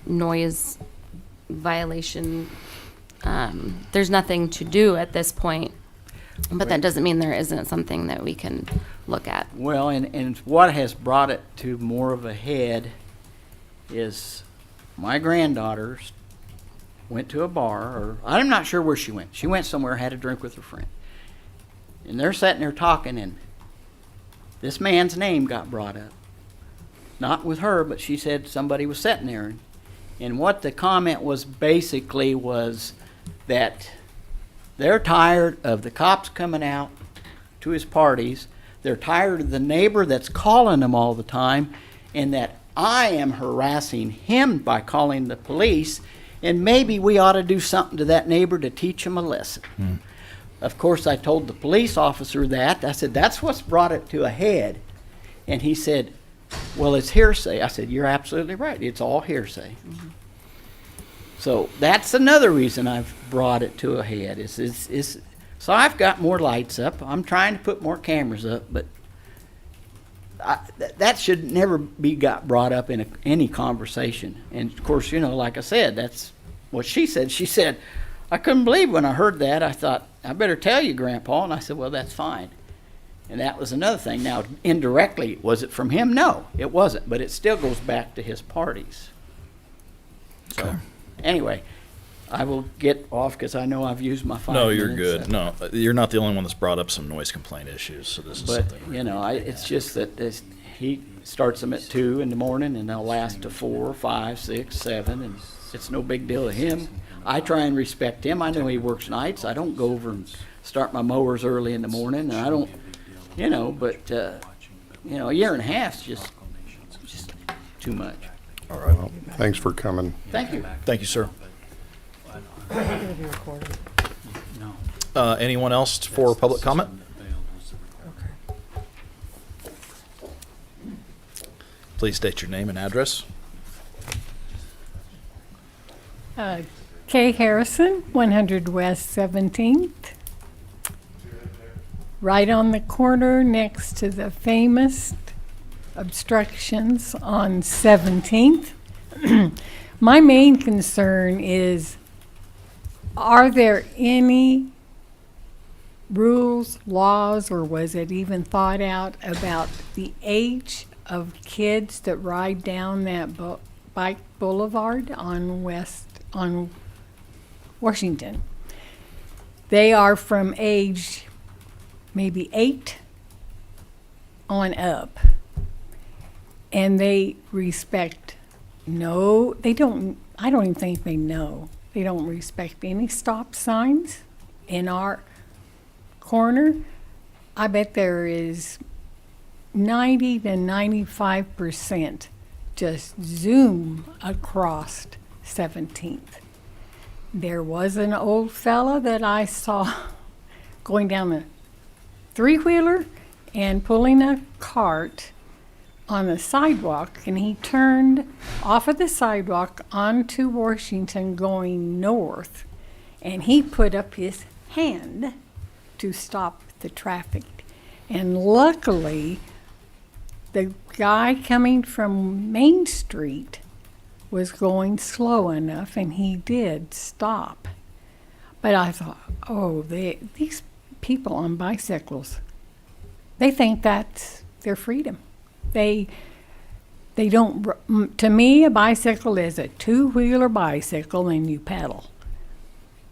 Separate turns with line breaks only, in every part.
noise violation. There's nothing to do at this point, but that doesn't mean there isn't something that we can look at.
Well, and what has brought it to more of a head is my granddaughters went to a bar, or I'm not sure where she went. She went somewhere, had a drink with her friend. And they're sitting there talking, and this man's name got brought up. Not with her, but she said somebody was sitting there. And what the comment was basically was that they're tired of the cops coming out to his parties. They're tired of the neighbor that's calling them all the time, and that I am harassing him by calling the police, and maybe we ought to do something to that neighbor to teach him a lesson. Of course, I told the police officer that. I said, that's what's brought it to a head. And he said, well, it's hearsay. I said, you're absolutely right. It's all hearsay. So that's another reason I've brought it to a head. So I've got more lights up. I'm trying to put more cameras up, but that should never be brought up in any conversation. And of course, like I said, that's what she said. She said, I couldn't believe when I heard that. I thought, I better tell you, Grandpa. And I said, well, that's fine. And that was another thing. Now, indirectly, was it from him? No, it wasn't. But it still goes back to his parties. So,
Okay.
Anyway, I will get off because I know I've used my 5
No,
minutes.
you're good. No, you're not the only one that's brought up some noise complaint issues, so this is
But,
something.
it's just that he starts them at 2 in the morning, and they'll last to 4, 5, 6, 7, and it's no big deal to him. I try and respect him. I know he works nights. I don't go over and start my mowers early in the morning, and I don't, but, a year and a half's just too much.
All right.
Well, thanks for coming.
Thank you.
Thank you, sir.
No.
Anyone else for public comment? Please state your name and address.
Kay Harrison, 100 West 17th. Right on the corner next to the famous obstructions on 17th. My main concern is, are there any rules, laws, or was it even thought out about the age of kids that ride down that bike boulevard on Washington? They are from age maybe 8 on up. And they respect I don't even think they know. They don't respect any stop signs in our corner. I bet there is 90 to 95% just zoom across 17th. There was an old fella that I saw going down the three-wheeler and pulling a cart on the sidewalk, and he turned off of the sidewalk onto Washington going north, and he put up his hand to stop the traffic. And luckily, the guy coming from Main Street was going slow enough, and he did stop. But I thought, these people on bicycles, they think that's their freedom. They don't, to me, a bicycle is a two-wheeler bicycle and you pedal.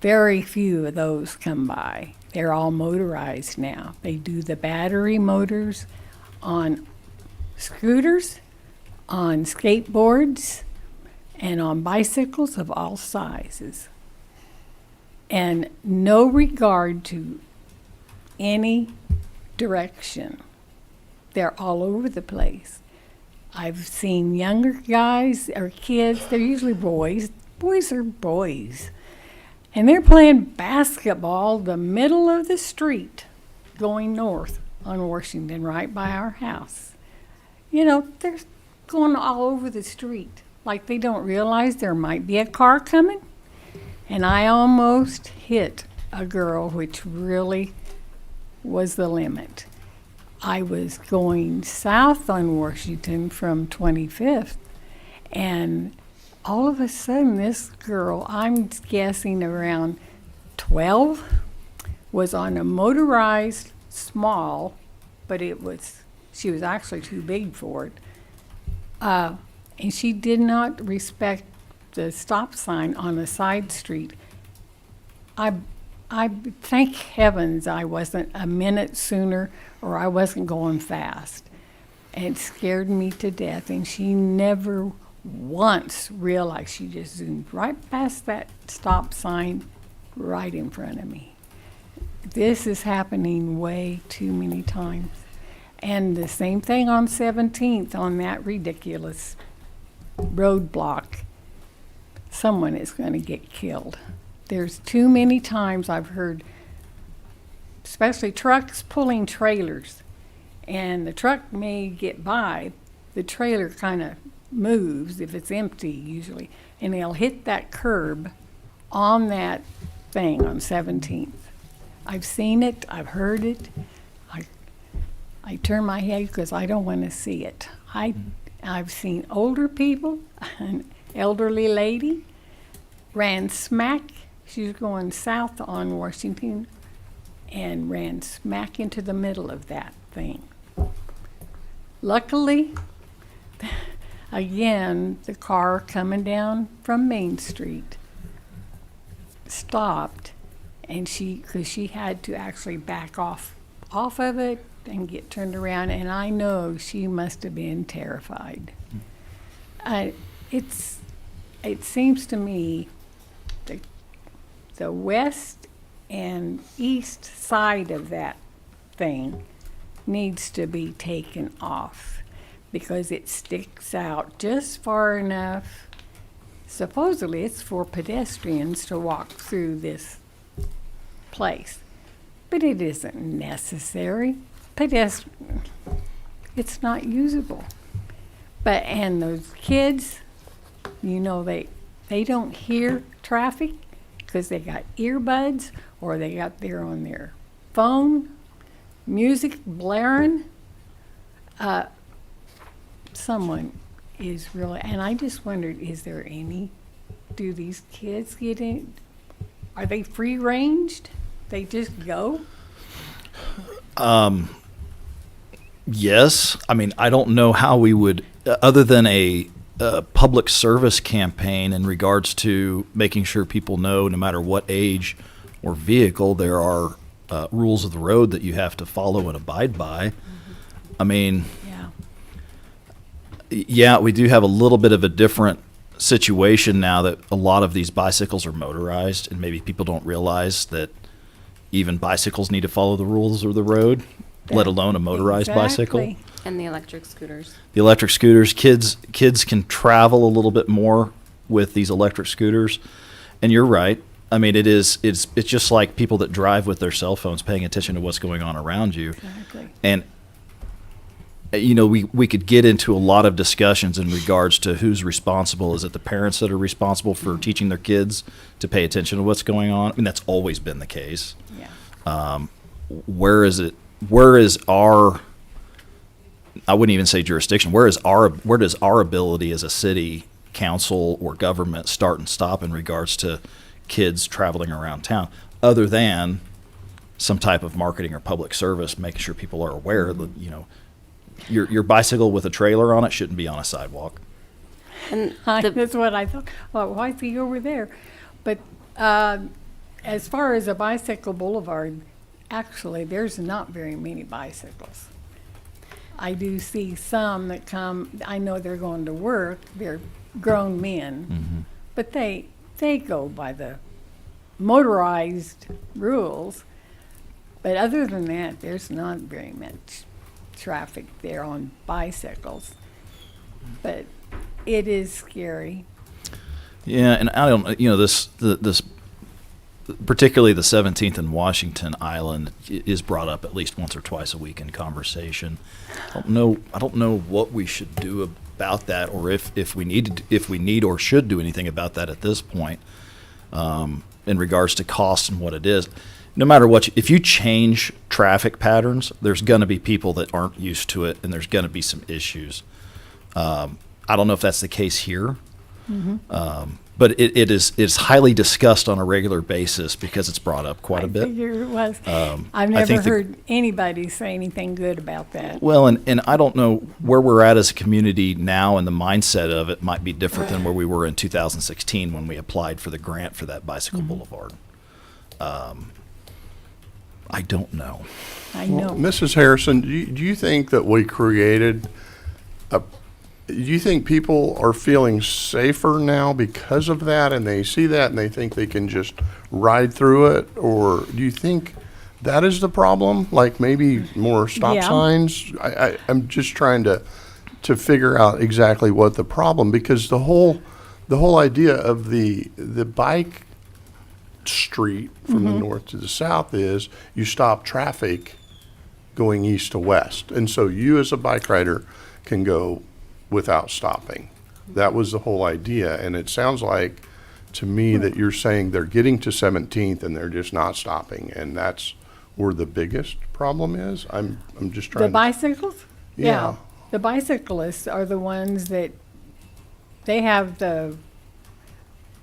Very few of those come by. They're all motorized now. They do the battery motors on scooters, on skateboards, and on bicycles of all sizes. And no regard to any direction. They're all over the place. I've seen younger guys or kids, they're usually boys. Boys are boys. And they're playing basketball the middle of the street going north on Washington right by our house. They're going all over the street like they don't realize there might be a car coming. And I almost hit a girl, which really was the limit. I was going south on Washington from 25th, And all of a sudden, this girl, I'm guessing around 12, was on a motorized small, but she was actually too big for it. And she did not respect the stop sign on a side street. I thank heavens I wasn't a minute sooner, or I wasn't going fast. It scared me to death, and she never once realized. She just zoomed right past that stop sign right in front of me. This is happening way too many times. And the same thing on 17th, on that ridiculous roadblock. Someone is going to get killed. There's too many times I've heard, especially trucks pulling trailers, and the truck may get by, the trailer kind of moves if it's empty usually, and they'll hit that curb on that thing on 17th. I've seen it, I've heard it. I turn my head because I don't want to see it. I've seen older people, an elderly lady ran smack. She was going south on Washington and ran smack into the middle of that thing. Luckily, again, the car coming down from Main Street stopped, and because she had to actually back off of it and get turned around, and I know she must have been terrified. It seems to me the west and east side of that thing needs to be taken off because it sticks out just far enough. Supposedly it's for pedestrians to walk through this place, but it isn't necessary. It's not usable. And those kids, they don't hear traffic because they got earbuds or they got there on their phone, music blaring. Someone is really, and I just wondered, do these kids get in? Are they free ranged? They just go?
Yes. I mean, I don't know how we would, other than a public service campaign in regards to making sure people know, no matter what age or vehicle, there are rules of the road that you have to follow and abide by. Mm-hmm. I mean, yeah, we do have a little bit of a different situation now that a lot of these bicycles are motorized, and maybe people don't realize that even bicycles need to follow the rules of the road, let alone a motorized bicycle.
And the electric scooters.
The electric scooters, kids can travel a little bit more with these electric scooters. And you're right. I mean, it's just like people that drive with their cell phones, paying attention to what's going on around you.
Exactly.
And we could get into a lot of discussions in regards to who's responsible. Is it the parents that are responsible for teaching their kids to pay attention to what's going on? I mean, that's always been the case.
Yeah.
Where is our, I wouldn't even say jurisdiction, where does our ability as a city council or government start and stop in regards to kids traveling around town, other than some type of marketing or public service, making sure people are aware that, your bicycle with a trailer on it shouldn't be on a sidewalk.
And
That's what I thought. Well, why is he over there? But as far as a bicycle boulevard, actually, there's not very many bicycles. I do see some that come. I know they're going to work. They're grown men, but they go by the motorized rules. But other than that, there's not very much traffic there on bicycles. But it is scary.
Yeah, and I don't, this particularly the 17th and Washington Island is brought up at least once or twice a week in conversation. I don't know what we should do about that, or if we need or should do anything about that at this point, in regards to costs and what it is. No matter what, if you change traffic patterns, there's going to be people that aren't used to it, and there's going to be some issues. I don't know if that's the case here. But it's highly discussed on a regular basis because it's brought up quite a
I
bit.
figure it was. I've
I
never
think
heard anybody say anything good about that.
Well, and I don't know where we're at as a community now, and the mindset of it might be different than where we were in 2016 when we applied for the grant for that bicycle boulevard. I don't know.
I know.
Mrs. Harrison, do you think that we created do you think people are feeling safer now because of that, and they see that and they think they can just ride through it? Or do you think that is the problem? Like maybe more stop
Yeah.
signs? I'm just trying to figure out exactly what the problem, because the whole idea of the bike street from the north to the south is you stop traffic going east to west. And so you as a bike rider can go without stopping. That was the whole idea. And it sounds like to me that you're saying they're getting to 17th and they're just not stopping. And that's where the biggest problem is. I'm just trying
The
to.
bicycles?
Yeah.
The bicyclists are the ones that, they have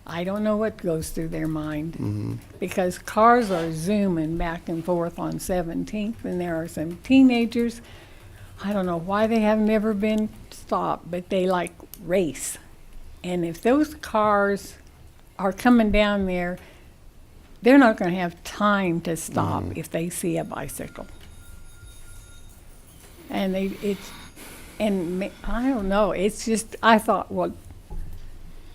I don't know what goes through their mind. Because cars are zooming back and forth on 17th, and there are some teenagers, I don't know why they have never been stopped, but they like race. And if those cars are coming down there, they're not going to have time to stop if they see a bicycle. And I don't know, it's just, I thought, well,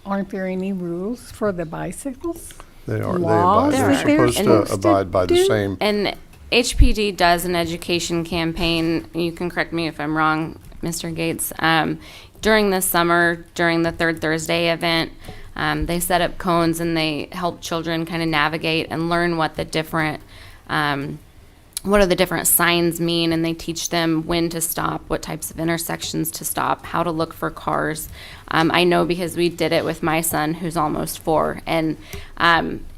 aren't there any rules for the bicycles?
They are.
Laws
They're
that they're
supposed to
supposed to
abide by the
do?
same.
And HPD does an education campaign. You can correct me if I'm wrong, Mr. Gates. During the summer, during the Third Thursday event, they set up cones and they help children kind of navigate and learn what the different, what are the different signs mean, and they teach them when to stop, what types of intersections to stop, how to look for cars. I know because we did it with my son, who's almost 4, and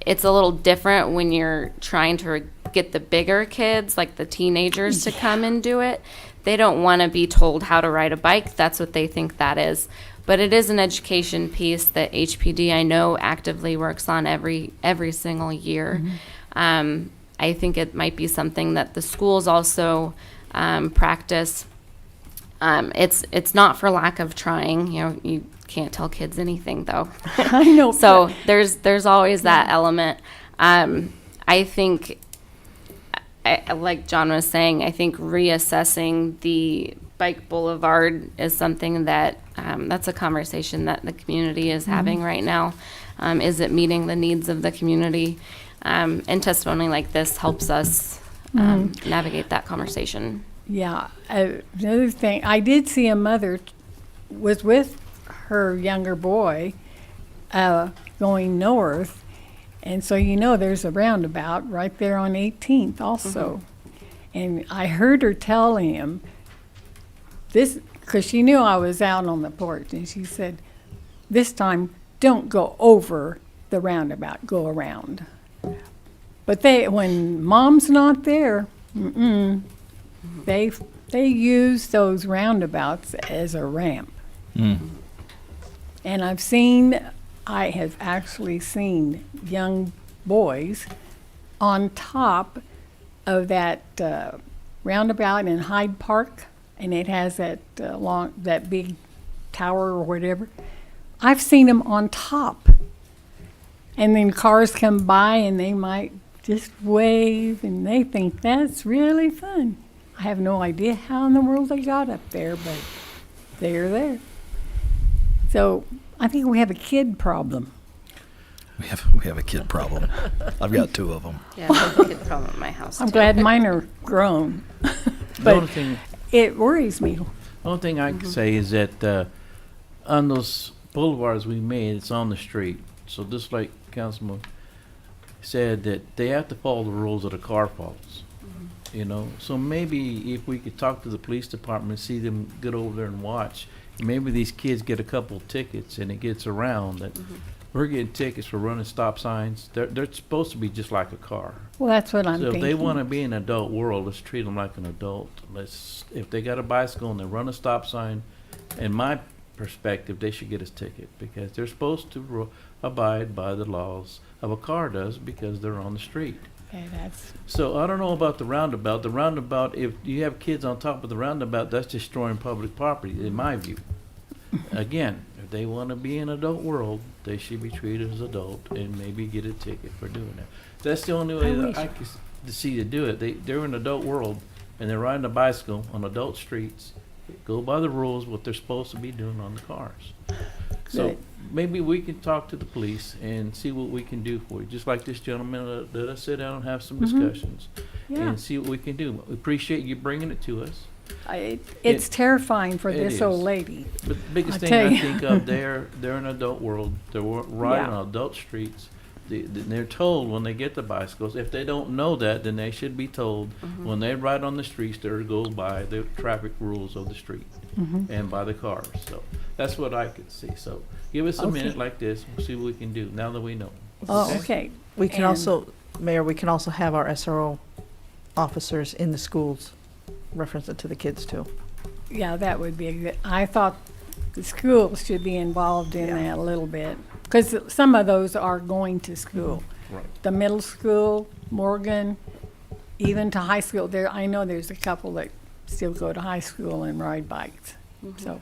it's a little different when you're trying to get the bigger kids, like the teenagers, to come and do it. They don't want to be told how to ride a bike. That's what they think that is. But it is an education piece that HPD, I know, actively works on every single year. I think it might be something that the schools also practice. It's not for lack of trying. You know, you can't tell kids anything, though.
I know.
So there's always that element. I think, like John was saying, I think reassessing the bike boulevard is something that that's a conversation that the community is having right now. Is it meeting the needs of the community? And testimony like this helps us navigate that conversation.
Yeah. Another thing, I did see a mother was with her younger boy going north. And so, there's a roundabout right there on 18th also. And I heard her tell him this, because she knew I was out on the porch. And she said, this time, don't go over the roundabout, go around. But when mom's not there, they use those roundabouts as a ramp. And I have actually seen young boys on top of that roundabout in Hyde Park, and it has that big tower or whatever. I've seen them on top. And then cars come by and they might just wave, and they think that's really fun. I have no idea how in the world they got up there, but they're there. So I think we have a kid problem.
We have a kid problem. I've got 2 of them.
Yeah, that's a good problem at my house.
I'm
too.
glad mine are grown.
The only thing,
It worries me.
I can say is that on those boulevards we made, it's on the street. So just like Councilman said, that they have to follow the rules of the car faults. So maybe if we could talk to the police department, see them get over there and watch, maybe these kids get a couple tickets and it gets around that we're getting tickets for running stop signs. They're supposed to be just like a car.
Well, that's what I'm
So if
thinking.
they want to be in an adult world, let's treat them like an adult. If they got a bicycle and they run a stop sign, in my perspective, they should get a ticket because they're supposed to abide by the laws of a car does because they're on the street.
Okay, that's,
So I don't know about the roundabout. The roundabout, if you have kids on top of the roundabout, that's destroying public property, in my view. Again, if they want to be in an adult world, they should be treated as adult and maybe get a ticket for doing that. That's the only way that I can see to do it. They're in an adult world and they're riding a bicycle on adult streets. Go by the rules, what they're supposed to be doing on the cars. So
Good.
maybe we can talk to the police and see what we can do for you. Just like this gentleman, let us sit down and have some discussions
yeah.
and see what we can do. We appreciate you bringing it to us.
It's terrifying for
it
this
is.
old lady.
But the biggest
I
thing
tell
I
you.
think of, they're in an adult world. They're riding
Yeah.
on adult streets. They're told when they get the bicycles. If they don't know that, then they should be told when they ride on the streets, they're to go by the traffic rules of the street and by the cars. So that's what I could see. So give us a
Okay.
minute like this. We'll see what we can do now that we know.
Oh, okay.
We can
And-
also, Mayor, we can also have our SRO officers in the schools reference it to the kids too.
Yeah, that would be a good, I thought the schools should be involved in that a little bit. Because some of those are going to school.
Right.
The middle school, Morgan, even to high school. There, I know there's a couple that still go to high school and ride bikes. So,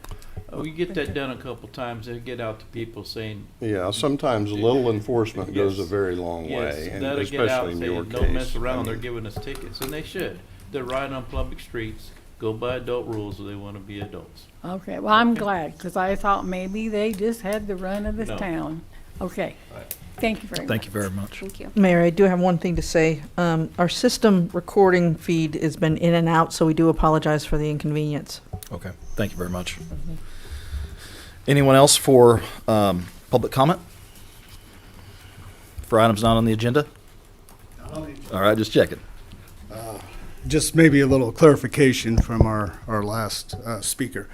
We get that done a couple times. They get out to people saying,
Yeah, sometimes little enforcement goes a
Yes.
very long
yes,
way, and
that'll get out
especially
and
in your
say,
case.
don't mess around.
I
They're
mean,
giving us tickets, and they should. They're riding on public streets. Go by adult rules if they want to be adults.
okay, well, I'm glad, because I thought maybe they just had the run of this
No.
town. Okay,
Right.
thank you very much.
Thank you very much.
Thank you.
Mayor, I do have one thing to say. Our system recording feed has been in and out, so we do apologize for the inconvenience.
Okay, thank you very much. Anyone else for public comment? For items not on the agenda? All right, just checking.
Just maybe a little clarification from our last speaker.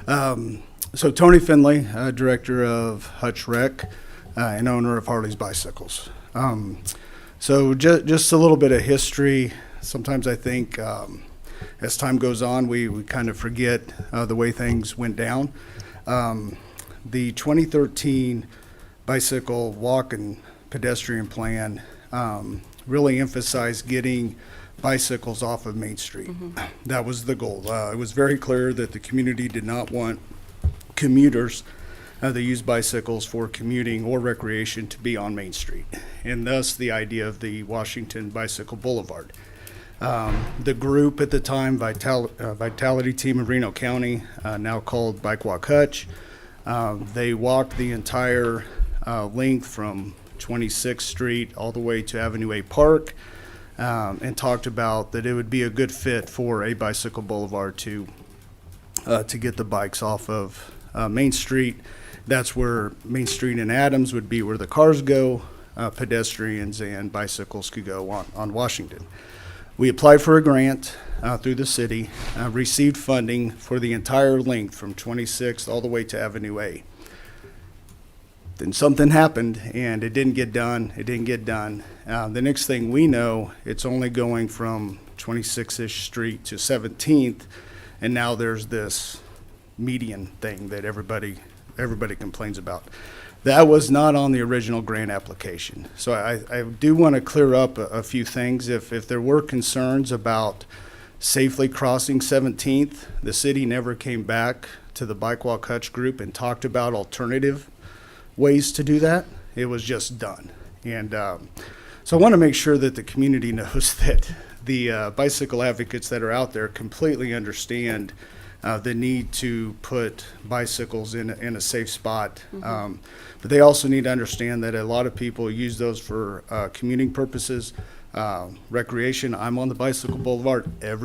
So Tony Finley, Director of Hutch Rec and owner of Harley's Bicycles. So just a little bit of history. Sometimes I think as time goes on, we kind of forget the way things went down. The 2013 bicycle walk and pedestrian plan really emphasized getting bicycles off of Main Street. That was the goal. It was very clear that the community did not want commuters that use bicycles for commuting or recreation to be on Main Street, and thus the idea of the Washington Bicycle Boulevard. The group at the time, Vitality Team of Reno County, now called Bike Walk Hutch, they walked the entire length from 26th Street all the way to Avenue A Park, and talked about that it would be a good fit for a bicycle boulevard to get the bikes off of Main Street. That's where Main Street and Adams would be where the cars go, pedestrians and bicycles could go on Washington. We applied for a grant through the city, received funding for the entire length from 26th all the way to Avenue A. Then something happened and it didn't get done. The next thing we know, it's only going from 26th-ish Street to 17th, and now there's this median thing that everybody complains about. That was not on the original grant application. So I do want to clear up a few things. If there were concerns about safely crossing 17th, the city never came back to the Bike Walk Hutch group and talked about alternative ways to do that. It was just done. And so I want to make sure that the community knows that the bicycle advocates that are out there completely understand the need to put bicycles in a safe spot. But they also need to understand that a lot of people use those for commuting purposes, recreation. I'm on the bicycle boulevard every